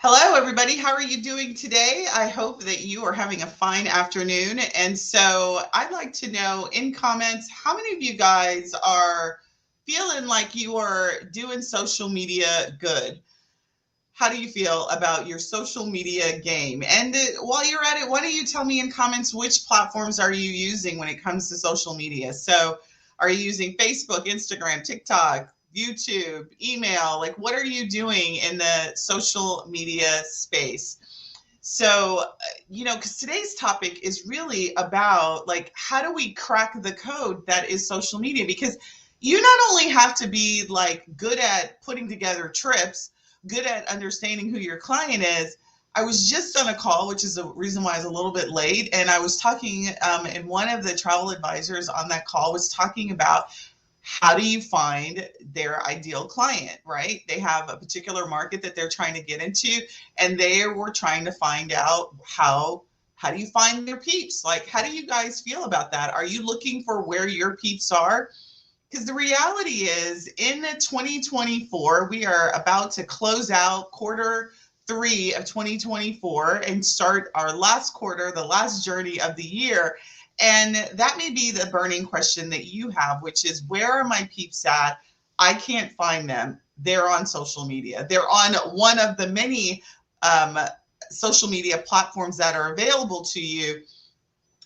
Hello, everybody. How are you doing today? I hope that you are having a fine afternoon. And so I'd like to know in comments how many of you guys are feeling like you are doing social media good? How do you feel about your social media game? And while you're at it, why don't you tell me in comments which platforms are you using when it comes to social media? So, are you using Facebook, Instagram, TikTok, YouTube, email? Like, what are you doing in the social media space? So, because today's topic is really about like, how do we crack the code that is social media? Because you not only have to be like good at putting together trips, good at understanding who your client is. I was just on a call, which is the reason why I was a little bit late. And I was talking, and one of the travel advisors on that call was talking about how do you find their ideal client, right? They have a particular market that they're trying to get into, and they were trying to find out how do you find their peeps? Like, how do you guys feel about that? Are you looking for where your peeps are? Because the reality is, in 2024, we are about to close out quarter 3 of 2024 and start our last quarter, the last journey of the year. And that may be the burning question that you have, which is, where are my peeps at? I can't find them. They're on social media. They're on one of the many social media platforms that are available to you.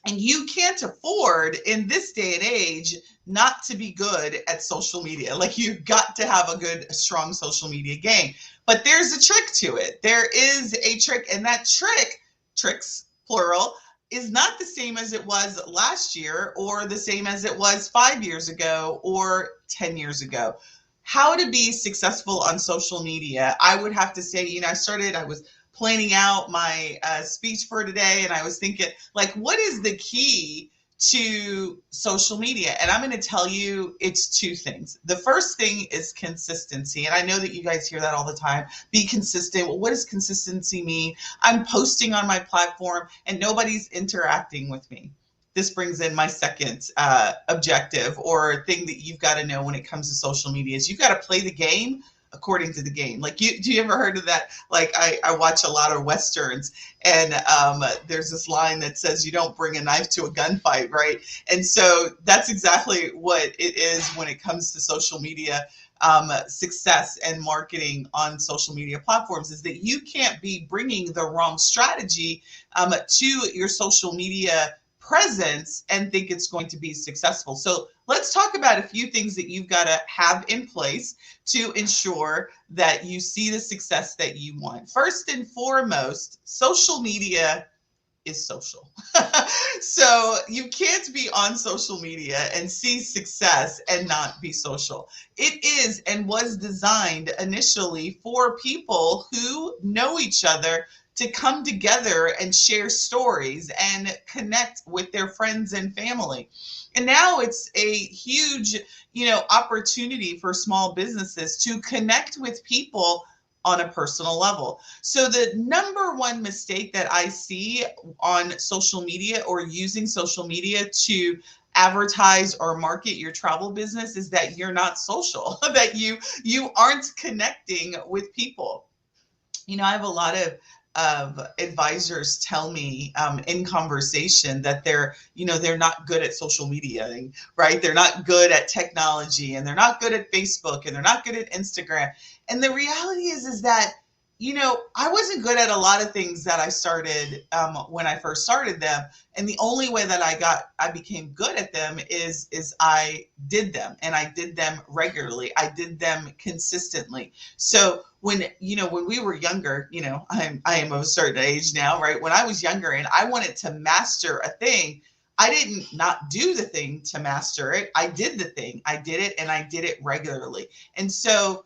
And you can't afford in this day and age not to be good at social media. Like, you've got to have a good, strong social media game. But there's a trick to it. There is a trick, and that tricks, plural, is not the same as it was last year or the same as it was 5 years ago or 10 years ago. How to be successful on social media, I would have to say, I was planning out my speech for today, and I was thinking, like, what is the key to social media? And I'm going to tell you, it's two things. The first thing is consistency. And I know that you guys hear that all the time. Be consistent. Well, what does consistency mean? I'm posting on my platform and nobody's interacting with me. This brings in my second objective, or thing that you've got to know when it comes to social media, is you've got to play the game according to the game. Like, do you ever heard of that? Like, I watch a lot of Westerns, and there's this line that says, you don't bring a knife to a gunfight, right? And so that's exactly what it is when it comes to social media success and marketing on social media platforms, is that you can't be bringing the wrong strategy to your social media presence and think it's going to be successful. So let's talk about a few things that you've got to have in place to ensure that you see the success that you want. First and foremost, social media is social. So you can't be on social media and see success and not be social. It is and was designed initially for people who know each other to come together and share stories and connect with their friends and family. And now it's a huge, opportunity for small businesses to connect with people on a personal level. So the number one mistake that I see on social media, or using social media to advertise or market your travel business, is that you're not social, that you aren't connecting with people. I have a lot of advisors tell me in conversation that they're not good at social media, right? They're not good at technology, and they're not good at Facebook, and they're not good at Instagram. And the reality is that, I wasn't good at a lot of things that I started when I first started them. And the only way that I became good at them is I did them, and I did them regularly. I did them consistently. So when we were younger, I am of a certain age now, right? When I was younger and I wanted to master a thing, I didn't not do the thing to master it. I did the thing. I did it, and I did it regularly. And so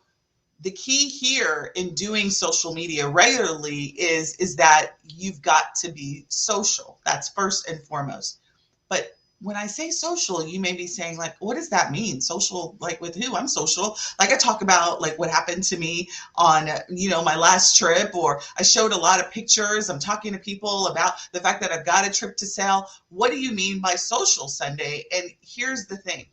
the key here in doing social media regularly is that you've got to be social. That's first and foremost. But when I say social, you may be saying, like, what does that mean? Social, like, with who? I'm social. Like, I talk about like what happened to me on, my last trip, or I showed a lot of pictures. I'm talking to people about the fact that I've got a trip to sell. What do you mean by social, Sundey? And here's the thing.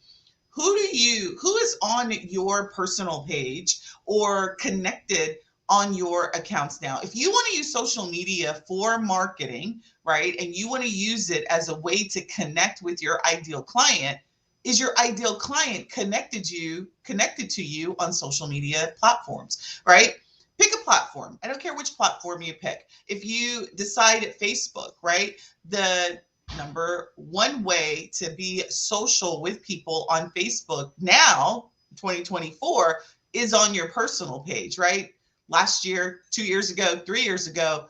Who is on your personal page or connected on your accounts now. If you want to use social media for marketing, right, and you want to use it as a way to connect with your ideal client, is your ideal client connected to you on social media platforms, right? Pick a platform. I don't care which platform you pick. If you decide at Facebook, right, the number one way to be social with people on Facebook now, 2024, is on your personal page, right? Last year, 2 years ago, 3 years ago,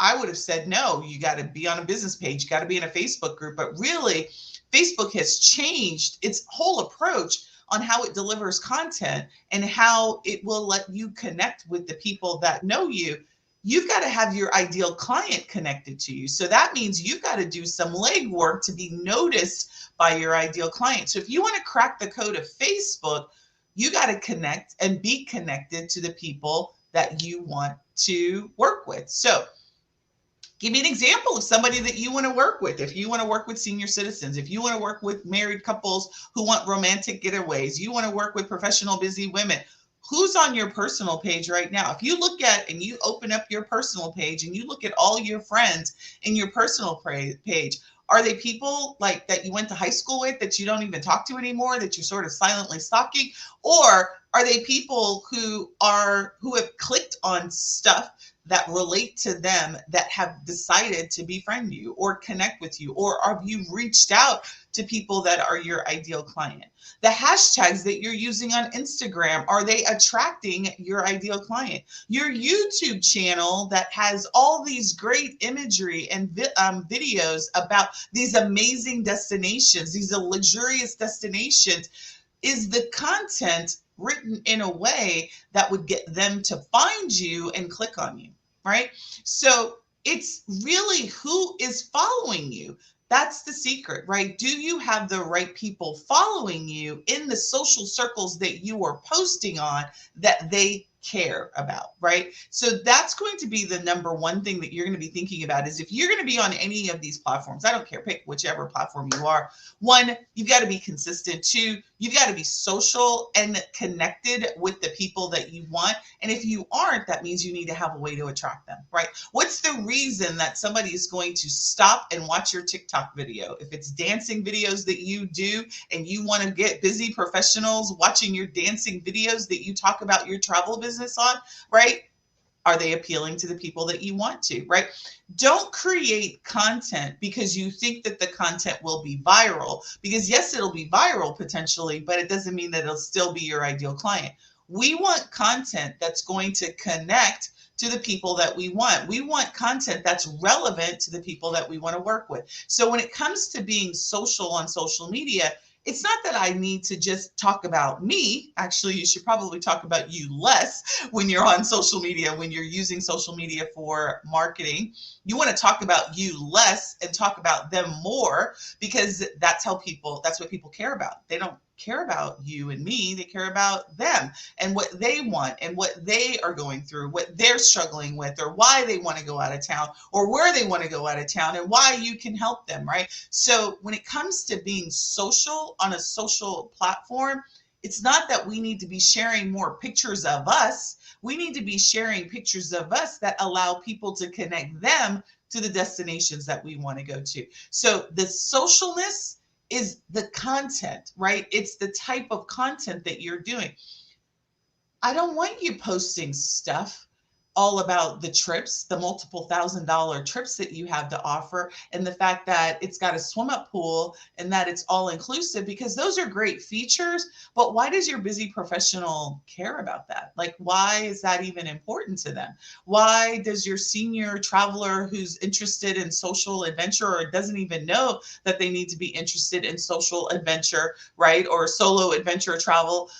I would have said, no, you got to be on a business page, you got to be in a Facebook group. But really, Facebook has changed its whole approach on how it delivers content and how it will let you connect with the people that know you. You've got to have your ideal client connected to you. So that means you've got to do some legwork to be noticed by your ideal client. So if you want to crack the code of Facebook, you got to connect and be connected to the people that you want to work with. So give me an example of somebody that you want to work with. If you want to work with senior citizens, if you want to work with married couples who want romantic getaways, you want to work with professional busy women, who's on your personal page right now? If you look at and you open up your personal page and you look at all your friends in your personal page, are they people like that you went to high school with that you don't even talk to anymore, that you're sort of silently stalking? Or are they people who have clicked on stuff that relate to them, that have decided to befriend you or connect with you? Or have you reached out to people that are your ideal client? The hashtags that you're using on Instagram, are they attracting your ideal client? Your YouTube channel that has all these great imagery and videos about these amazing destinations, these luxurious destinations, is the content written in a way that would get them to find you and click on you, right? So it's really who is following you. That's the secret, right? Do you have the right people following you in the social circles that you are posting on that they care about, right? So that's going to be the number one thing that you're going to be thinking about, is if you're going to be on any of these platforms, I don't care, pick whichever platform you are. One, you've got to be consistent. Two, you've got to be social and connected with the people that you want. And if you aren't, that means you need to have a way to attract them, right? What's the reason that somebody is going to stop and watch your TikTok video? If it's dancing videos that you do and you want to get busy professionals watching your dancing videos that you talk about your travel business on, right? Are they appealing to the people that you want to, right? Don't create content because you think that the content will be viral, because yes, it'll be viral potentially, but it doesn't mean that it'll still be your ideal client. We want content that's going to connect to the people that we want. We want content that's relevant to the people that we want to work with. So when it comes to being social on social media, it's not that I need to just talk about me. Actually, you should probably talk about you less when you're on social media, when you're using social media for marketing. You want to talk about you less and talk about them more, because that's what people care about. They don't care about you and me. They care about them and what they want and what they are going through, what they're struggling with, or why they want to go out of town, or where they want to go out of town, and why you can help them, right? So when it comes to being social on a social platform, it's not that we need to be sharing more pictures of us. We need to be sharing pictures of us that allow people to connect them to the destinations that we want to go to. So the socialness is the content, right? It's the type of content that you're doing. I don't want you posting stuff all about the trips, the multiple $1,000 trips that you have to offer, and the fact that it's got a swim up pool and that it's all inclusive, because those are great features. But why does your busy professional care about that? Like, why is that even important to them? Why does your senior traveler who's interested in social adventure, or doesn't even know that they need to be interested in social adventure, right? Or solo adventure travel,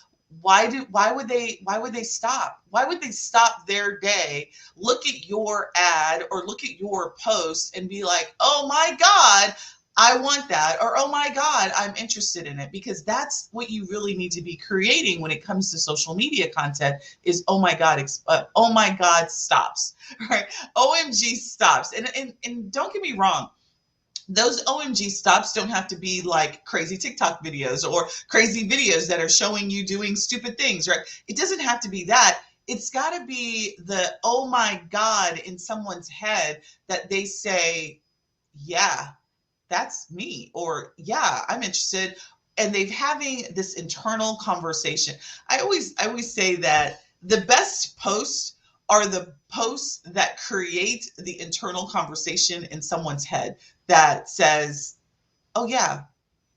why would they stop? Why would they stop their day, look at your ad or look at your post and be like, oh my God, I want that, or oh my God, I'm interested in it? Because that's what you really need to be creating when it comes to social media content is, oh my God, stops, right? OMG stops. And don't get me wrong, those OMG stops don't have to be like crazy TikTok videos or crazy videos that are showing you doing stupid things, right? It doesn't have to be that. it's got to be the, oh my God, in someone's head that they say, yeah, that's me, or yeah, I'm interested. And they've having this internal conversation. I always say that the best posts are the posts that create the internal conversation in someone's head that says, oh yeah,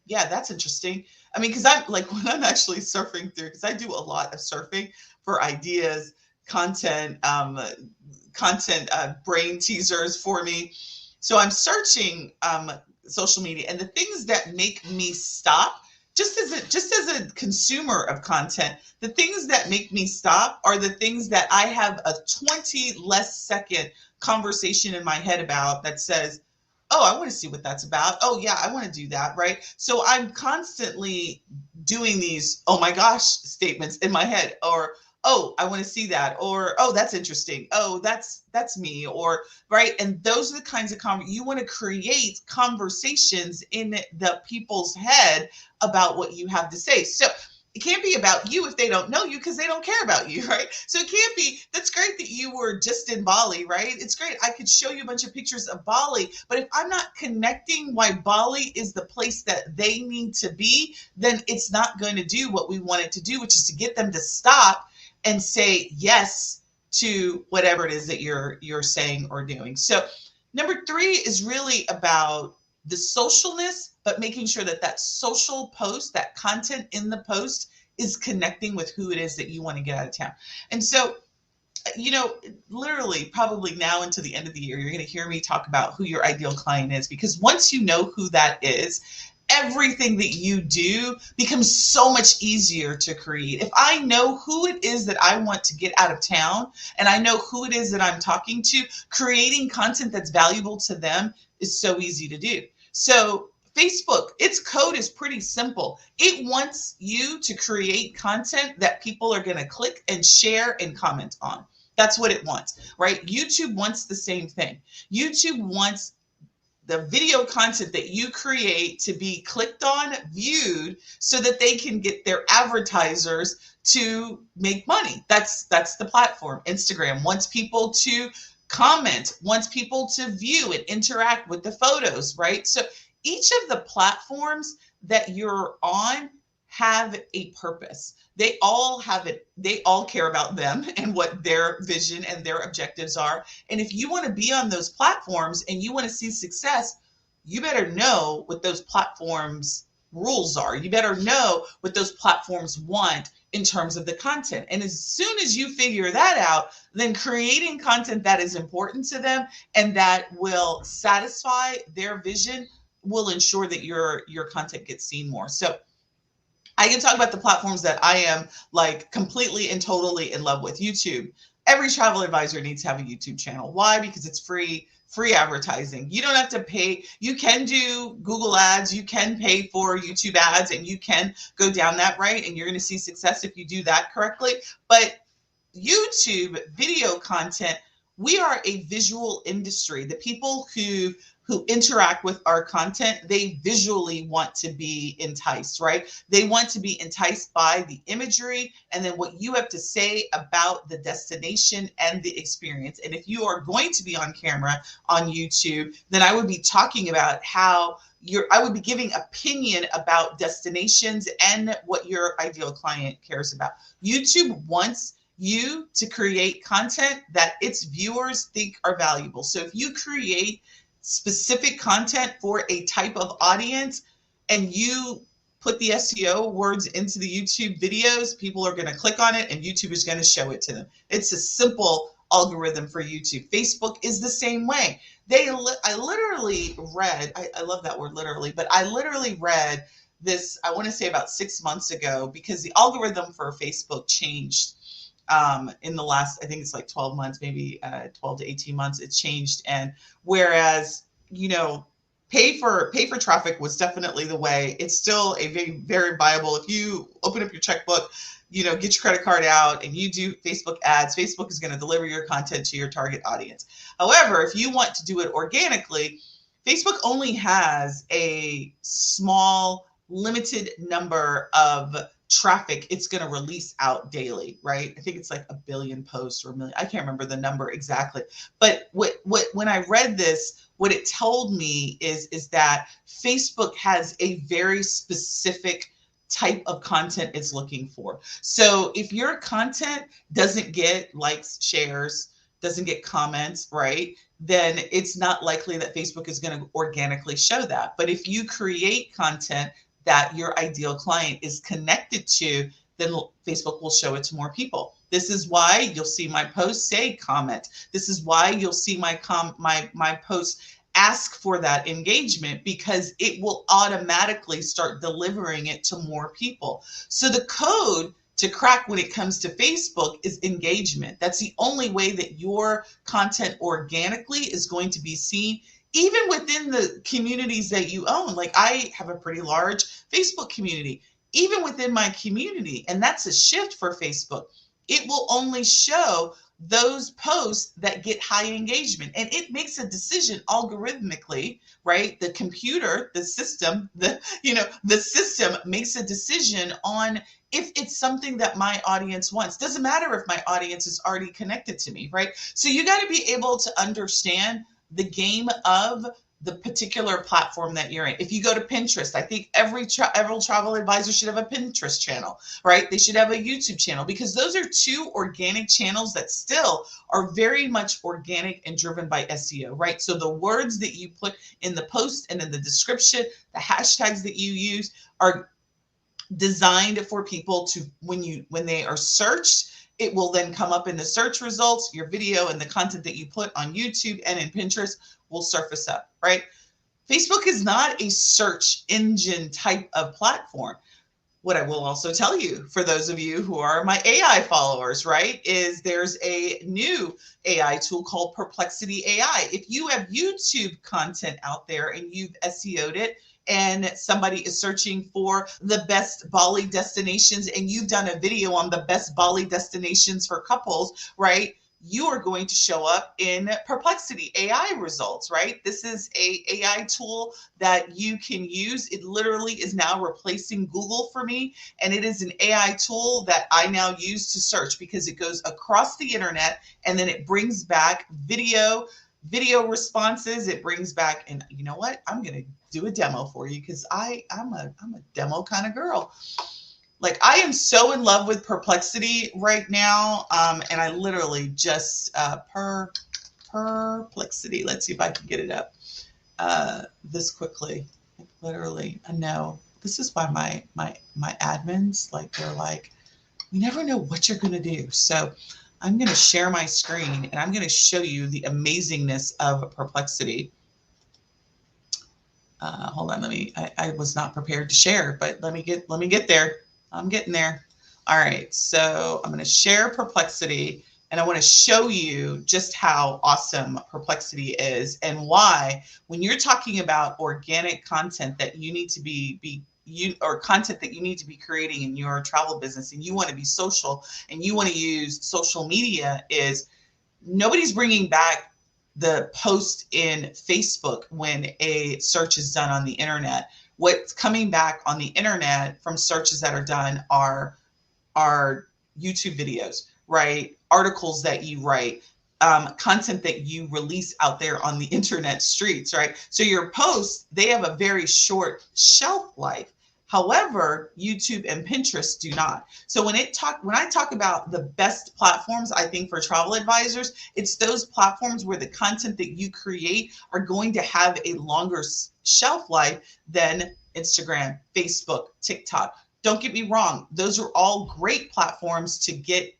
yeah, that's interesting. I mean, because I'm like, when I'm actually surfing through, because I do a lot of surfing for ideas, content, brain teasers for me. So I'm searching social media, and the things that make me stop, just as a consumer of content, the things that make me stop are the things that I have a 20 less second conversation in my head about that says, oh, I want to see what that's about. Oh, yeah, I want to do that. Right. So I'm constantly doing these, oh my gosh, statements in my head, or, oh, I want to see that, or, oh, that's interesting. Oh, that's me, or, right. And those are the kinds of you want to create conversations in the people's head about what you have to say. So it can't be about you if they don't know you, because they don't care about you, right? So it can't be, that's great that you were just in Bali, right? It's great. I could show you a bunch of pictures of Bali, but if I'm not connecting why Bali is the place that they need to be, then it's not going to do what we want it to do, which is to get them to stop and say yes to whatever it is that you're saying or doing. So number 3 is really about the socialness, but making sure that that social post, that content in the post, is connecting with who it is that you want to get out of town. And so, literally probably now into the end of the year, you're going to hear me talk about who your ideal client is, because once you know who that is, everything that you do becomes so much easier to create. If I know who it is that I want to get out of town, and I know who it is that I'm talking to, creating content that's valuable to them is so easy to do. So Facebook, its code is pretty simple. It wants you to create content that people are going to click and share and comment on. That's what it wants, right? YouTube wants the same thing. YouTube wants the video content that you create to be clicked on, viewed, so that they can get their advertisers to make money. That's the platform. Instagram wants people to comment, wants people to view and interact with the photos, right? So each of the platforms that you're on have a purpose. They all have it. They all care about them and what their vision and their objectives are. And if you want to be on those platforms and you want to see success, you better know what those platforms' rules are. You better know what those platforms want in terms of the content. And as soon as you figure that out, then creating content that is important to them and that will satisfy their vision will ensure that your content gets seen more. So I can talk about the platforms that I am like completely and totally in love with. YouTube. Every travel advisor needs to have a YouTube channel. Why? Because it's free advertising. You don't have to pay. You can do Google ads. You can pay for YouTube ads, and you can go down that right, and you're going to see success if you do that correctly. But YouTube video content, we are a visual industry. The people who interact with our content, they visually want to be enticed, right? They want to be enticed by the imagery and then what you have to say about the destination and the experience. And if you are going to be on camera on YouTube, then I would be talking about how I would be giving opinion about destinations and what your ideal client cares about. YouTube wants you to create content that its viewers think are valuable. So if you create specific content for a type of audience and you put the SEO words into the YouTube videos, people are going to click on it and YouTube is going to show it to them. It's a simple algorithm for YouTube. Facebook is the same way. I literally read, I love that word literally, but I literally read this, I want to say about 6 months ago, because the algorithm for Facebook changed in the last, I think it's like 12 months, maybe 12 to 18 months, it changed. And whereas, pay for traffic was definitely the way, it's still a very, very viable. If you open up your checkbook, get your credit card out and you do Facebook ads, Facebook is going to deliver your content to your target audience. However, if you want to do it organically, Facebook only has a small, limited number of traffic it's going to release out daily, right? I think it's like 1 billion posts or a million. I can't remember the number exactly. But when I read this, what it told me is that Facebook has a very specific type of content it's looking for. So if your content doesn't get likes, shares, doesn't get comments, right, then it's not likely that Facebook is going to organically show that. But if you create content that your ideal client is connected to, then Facebook will show it to more people. This is why you'll see my posts say comment. This is why you'll see my posts ask for that engagement, because it will automatically start delivering it to more people. So the code to crack when it comes to Facebook is engagement. That's the only way that your content organically is going to be seen, even within the communities that you own. Like, I have a pretty large Facebook community, even within my community, and that's a shift for Facebook. It will only show those posts that get high engagement, and it makes a decision algorithmically, right? The computer, the system, the system makes a decision on if it's something that my audience wants. Doesn't matter if my audience is already connected to me, right? So you got to be able to understand the game of the particular platform that you're in. If you go to Pinterest, I think every travel advisor should have a Pinterest channel, right? They should have a YouTube channel, because those are two organic channels that still are very much organic and driven by SEO, right? So the words that you put in the post and in the description, the hashtags that you use are designed for people to, when they are searched, it will then come up in the search results. Your video and the content that you put on YouTube and in Pinterest will surface up, right? Facebook is not a search engine type of platform. What I will also tell you, for those of you who are my AI followers, right, is there's a new AI tool called Perplexity AI. If you have YouTube content out there and you've SEO'd it, and somebody is searching for the best Bali destinations, and you've done a video on the best Bali destinations for couples, right, you are going to show up in Perplexity AI results, right? This is a AI tool that you can use. It literally is now replacing Google for me, and it is an AI tool that I now use to search, because it goes across the internet and then it brings back video responses. It brings back, and you know what? I'm going to do a demo for you, because I'm a demo kind of girl. Like, I am so in love with Perplexity right now. And I literally just, Perplexity, let's see if I can get it up this quickly. Literally, I know. This is why my admins, like, they're like, we never know what you're going to do. So I'm going to share my screen, and I'm going to show you the amazingness of Perplexity. Hold on, I was not prepared to share, but let me get there. I'm getting there. All right, so I'm going to share Perplexity, and I want to show you just how awesome Perplexity is, and why, when you're talking about organic content that you need to content that you need to be creating in your travel business, and you want to be social, and you want to use social media, is nobody's bringing back the post in Facebook when a search is done on the internet. What's coming back on the internet from searches that are done are YouTube videos, right? Articles that you write, content that you release out there on the internet streets, right? So your posts, they have a very short shelf life. However, YouTube and Pinterest do not. So when I talk about the best platforms, I think, for travel advisors, it's those platforms where the content that you create are going to have a longer shelf life than Instagram, Facebook, TikTok. Don't get me wrong; those are all great platforms to get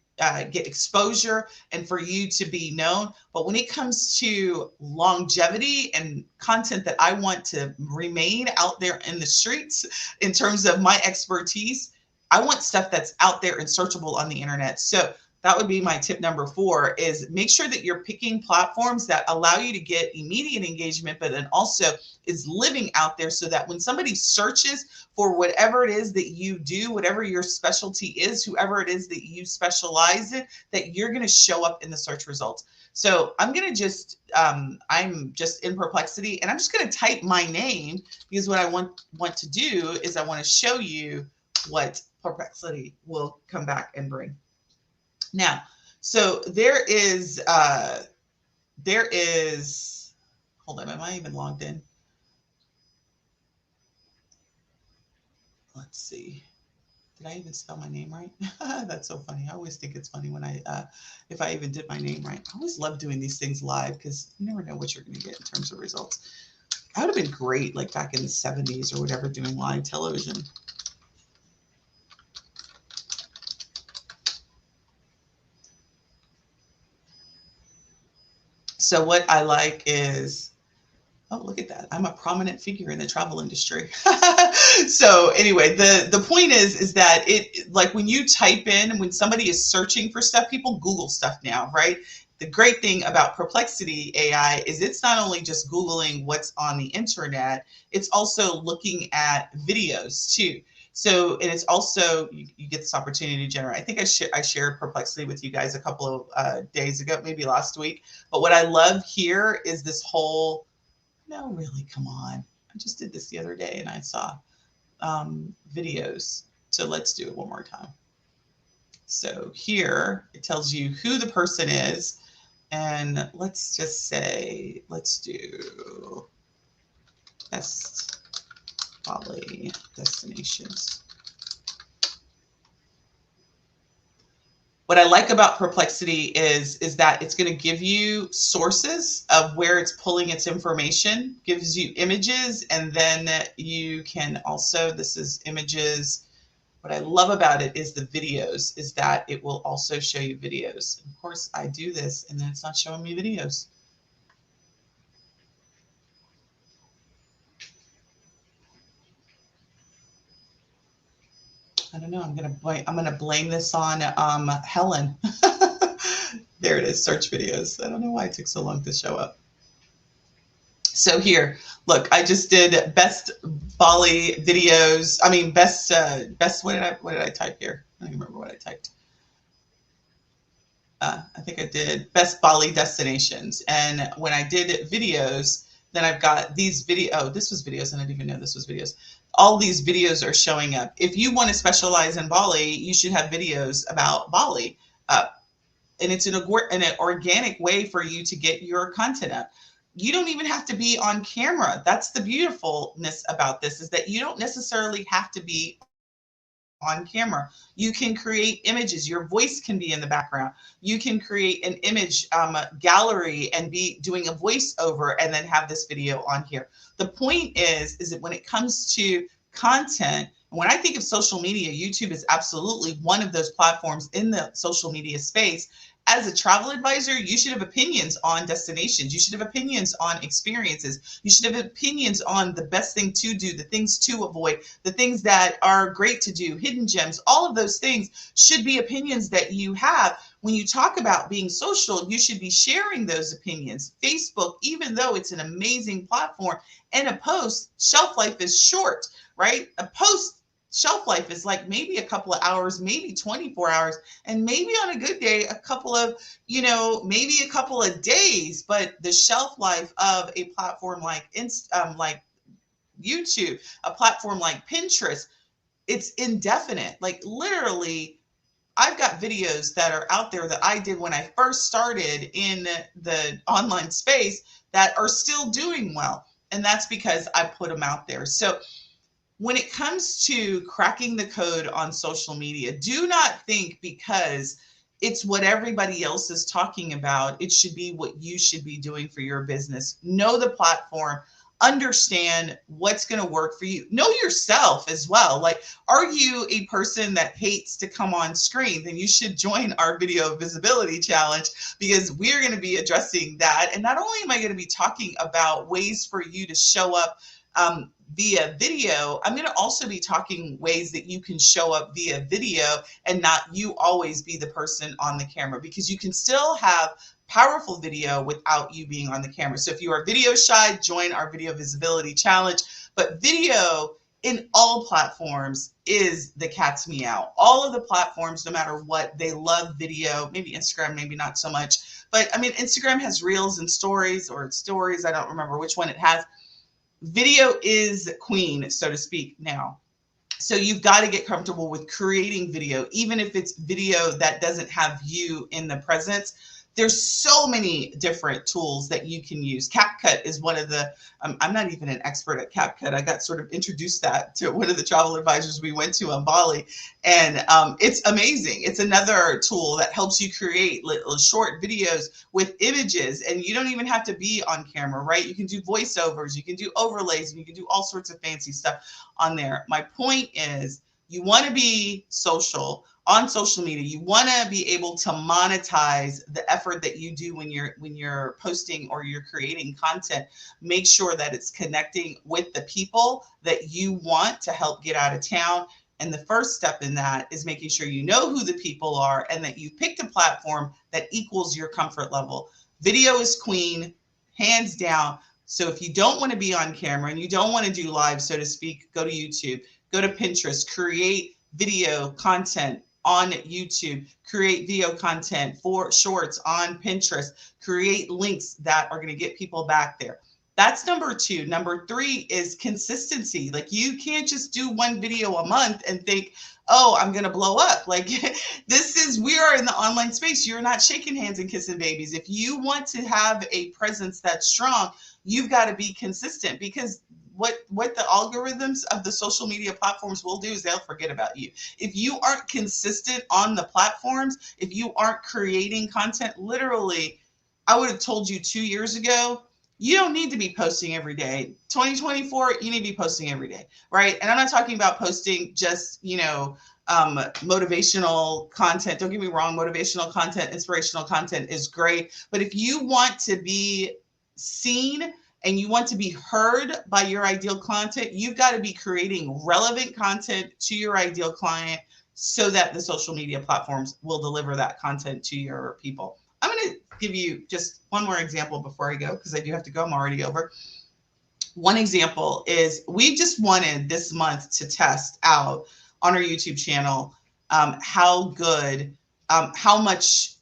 exposure and for you to be known. But when it comes to longevity and content that I want to remain out there in the streets, in terms of my expertise, I want stuff that's out there and searchable on the internet. So that would be my tip number 4, is make sure that you're picking platforms that allow you to get immediate engagement, but then also is living out there, so that when somebody searches for whatever it is that you do, whatever your specialty is, whoever it is that you specialize in, that you're going to show up in the search results. So I'm going to just, I'm just in Perplexity, and I'm just going to type my name, because what I want to do is I want to show you what Perplexity will come back and bring. Now, so there is, hold on, am I even logged in? Let's see. Did I even spell my name right? That's so funny. I always think it's funny when if I even did my name right. I always love doing these things live because you never know what you're going to get in terms of results. I would have been great, like back in the 70s or whatever, doing live television. So what I like is, oh, look at that. I'm a prominent figure in the travel industry. So anyway, the point is that it, like when you type in, when somebody is searching for stuff, people Google stuff now, right? The great thing about Perplexity AI is it's not only just Googling what's on the internet, it's also looking at videos too. So, and it's also, you get this opportunity to generate. I think I shared Perplexity with you guys a couple of days ago, maybe last week. But what I love here is this whole, no, really, come on. I just did this the other day and I saw videos. So let's do it one more time. So here it tells you who the person is. And let's just say, let's do best Bali destinations. What I like about Perplexity is that it's going to give you sources of where it's pulling its information, gives you images, and then you can also, this is images. What I love about it is the videos, is that it will also show you videos. Of course, I do this, and then it's not showing me videos. I don't know. I'm gonna blame this on Helen. There it is. Search videos. I don't know why it took so long to show up. So here, look, I just did best Bali videos. I mean, best. What did I type here? I don't even remember what I typed. I think I did best Bali destinations. And when I did videos, then I've got these oh, this was videos, and I didn't even know this was videos. All these videos are showing up. If you want to specialize in Bali, you should have videos about Bali. And it's an organic way for you to get your content up. You don't even have to be on camera. That's the beautifulness about this, is that you don't necessarily have to be on camera. You can create images. Your voice can be in the background. You can create an image gallery and be doing a voiceover and then have this video on here. The point is that when it comes to content, when I think of social media, YouTube is absolutely one of those platforms in the social media space. As a travel advisor, you should have opinions on destinations. You should have opinions on experiences. You should have opinions on the best thing to do, the things to avoid, the things that are great to do, hidden gems. All of those things should be opinions that you have. When you talk about being social, you should be sharing those opinions. Facebook, even though it's an amazing platform, and a post, shelf life is short, right? A post shelf life is like maybe a couple of hours, maybe 24 hours, and maybe on a good day, a couple of, maybe a couple of days. But the shelf life of a platform like YouTube, a platform like Pinterest, it's indefinite. Like literally, I've got videos that are out there that I did when I first started in the online space that are still doing well. And that's because I put them out there. So when it comes to cracking the code on social media, do not think because it's what everybody else is talking about, it should be what you should be doing for your business. Know the platform, understand what's going to work for you. Know yourself as well. Like, are you a person that hates to come on screen? Then you should join our video visibility challenge, because we're going to be addressing that. And not only am I going to be talking about ways for you to show up via video, I'm going to also be talking ways that you can show up via video and not you always be the person on the camera, because you can still have powerful video without you being on the camera. So if you are video shy, join our video visibility challenge. But video in all platforms is the cat's meow. All of the platforms, no matter what, they love video. Maybe Instagram, maybe not so much. But I mean, Instagram has reels and stories, or stories. I don't remember which one it has. Video is queen, so to speak, now. So you've got to get comfortable with creating video, even if it's video that doesn't have you in the presence. There's so many different tools that you can use. CapCut is one of the, I'm not even an expert at CapCut. I got sort of introduced that to one of the travel advisors we went to on Bali. And it's amazing. It's another tool that helps you create little short videos with images, and you don't even have to be on camera, right? You can do voiceovers, you can do overlays, and you can do all sorts of fancy stuff on there. My point is, you want to be social on social media. You want to be able to monetize the effort that you do when you're posting or you're creating content. Make sure that it's connecting with the people that you want to help get out of town. And the first step in that is making sure you know who the people are and that you picked a platform that equals your comfort level. Video is queen, hands down. So if you don't want to be on camera and you don't want to do live, so to speak, go to YouTube, go to Pinterest, create video content on YouTube, create video content for shorts on Pinterest, create links that are going to get people back there. That's number two. Number three is consistency. Like, you can't just do one video a month and think, oh, I'm going to blow up. Like, we are in the online space. You're not shaking hands and kissing babies. If you want to have a presence that's strong, you've got to be consistent, because what the algorithms of the social media platforms will do is they'll forget about you. If you aren't consistent on the platforms, if you aren't creating content, literally, I would have told you 2 years ago, you don't need to be posting every day. 2024, you need to be posting every day, right? And I'm not talking about posting just, motivational content. Don't get me wrong, motivational content, inspirational content is great. But if you want to be seen and you want to be heard by your ideal client, you've got to be creating relevant content to your ideal client so that the social media platforms will deliver that content to your people. I'm going to give you just one more example before I go, because I do have to go. I'm already over. One example is, we just wanted this month to test out on our YouTube channel how much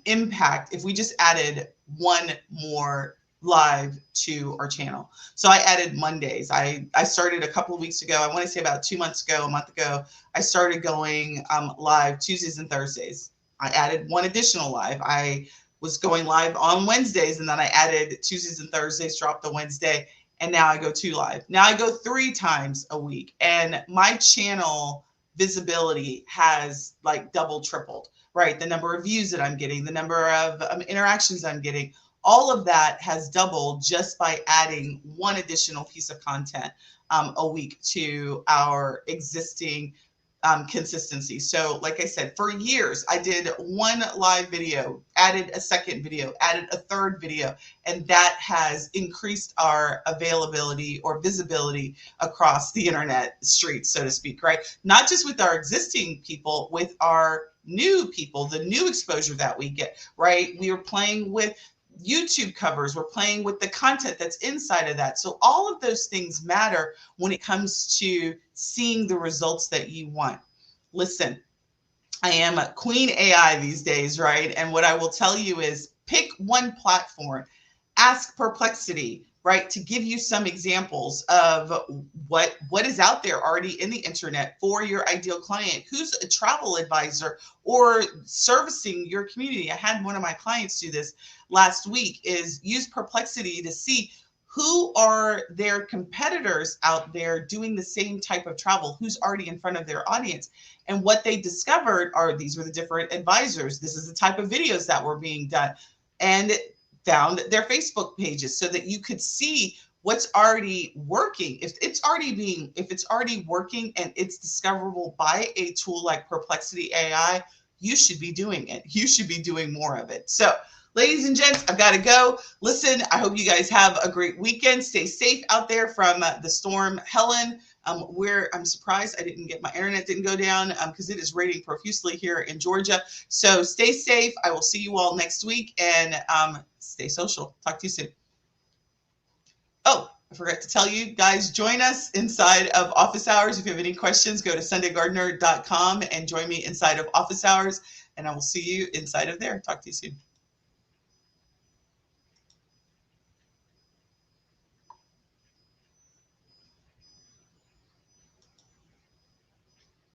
impact if we just added one more live to our channel. So I added Mondays. I started a couple of weeks ago. I want to say about 2 months ago, a month ago, I started going live Tuesdays and Thursdays. I added one additional live. I was going live on Wednesdays, and then I added Tuesdays and Thursdays, dropped the Wednesday, and now I go 2 live. Now I go 3 times a week, and my channel visibility has like double, tripled, right? The number of views that I'm getting, the number of interactions I'm getting, all of that has doubled just by adding one additional piece of content a week to our existing consistency. So like I said, for years, I did one live video, added a second video, added a third video, and that has increased our availability or visibility across the internet streets, so to speak, right? Not just with our existing people, with our new people, the new exposure that we get, right? We are playing with YouTube covers, we're playing with the content that's inside of that. So all of those things matter when it comes to seeing the results that you want. Listen, I am a queen AI these days, right? And what I will tell you is, pick one platform, ask Perplexity, right, to give you some examples of what is out there already in the internet for your ideal client. Who's a travel advisor or servicing your community? I had one of my clients do this last week, is use Perplexity to see who are their competitors out there doing the same type of travel, who's already in front of their audience. And what they discovered are, these were the different advisors. This is the type of videos that were being done. And found their Facebook pages so that you could see what's already working. If it's already working and it's discoverable by a tool like Perplexity AI, you should be doing it. You should be doing more of it. So, ladies and gents, I've got to go. Listen, I hope you guys have a great weekend. Stay safe out there from the storm Helen. I'm surprised my internet didn't go down because it is raining profusely here in Georgia. So stay safe. I will see you all next week, and stay social. Talk to you soon. Oh, I forgot to tell you guys, join us inside of office hours. If you have any questions, go to sundaygardner.com and join me inside of office hours, and I will see you inside of there. Talk to you soon.